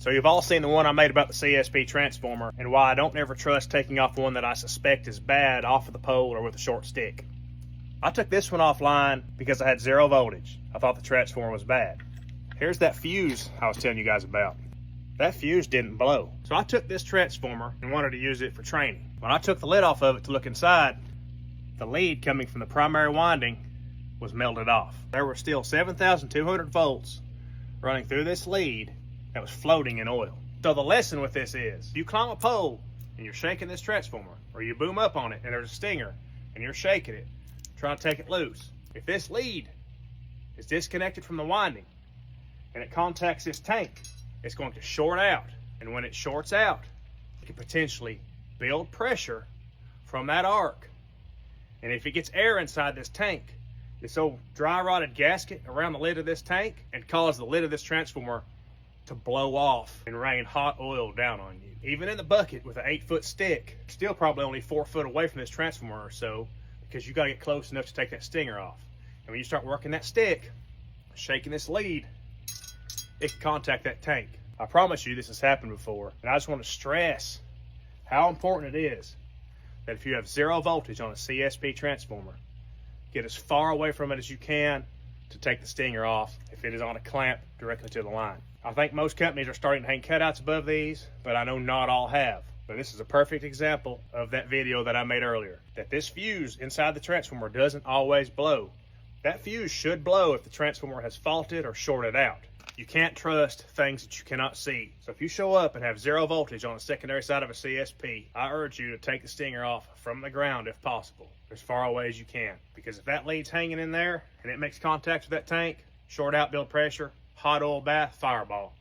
So you've all seen the one I made about the CSP transformer and why I don't ever trust taking off one that I suspect is bad off of the pole or with a short stick. I took this one offline because I had 0 voltage. I thought the transformer was bad. Here's that fuse I was telling you guys about. That fuse didn't blow. So I took this transformer and wanted to use it for training. When I took the lid off of it to look inside, the lead coming from the primary winding was melted off. There were still 7,200 volts running through this lead that was floating in oil. So the lesson with this is, if you climb a pole and you're shaking this transformer, or you boom up on it and there's a stinger and you're shaking it, trying to take it loose. If this lead is disconnected from the winding and it contacts this tank, it's going to short out. And when it shorts out, it can potentially build pressure from that arc. And if it gets air inside this tank, this old dry rotted gasket around the lid of this tank and cause the lid of this transformer to blow off and rain hot oil down on you. Even in the bucket with an 8-foot stick, still probably only 4 foot away from this transformer or so, because you gotta get close enough to take that stinger off. And when you start working that stick, shaking this lead, it can contact that tank. I promise you this has happened before, and I just want to stress how important it is that if you have 0 voltage on a CSP transformer, get as far away from it as you can to take the stinger off if it is on a clamp directly to the line. I think most companies are starting to hang cutouts above these, but I know not all have. But this is a perfect example of that video that I made earlier, that this fuse inside the transformer doesn't always blow. That fuse should blow if the transformer has faulted or shorted out. You can't trust things that you cannot see. So if you show up and have 0 voltage on the secondary side of a CSP, I urge you to take the stinger off from the ground if possible, as far away as you can. Because if that lead's hanging in there and it makes contact with that tank, short out, build pressure, hot oil bath, fireball.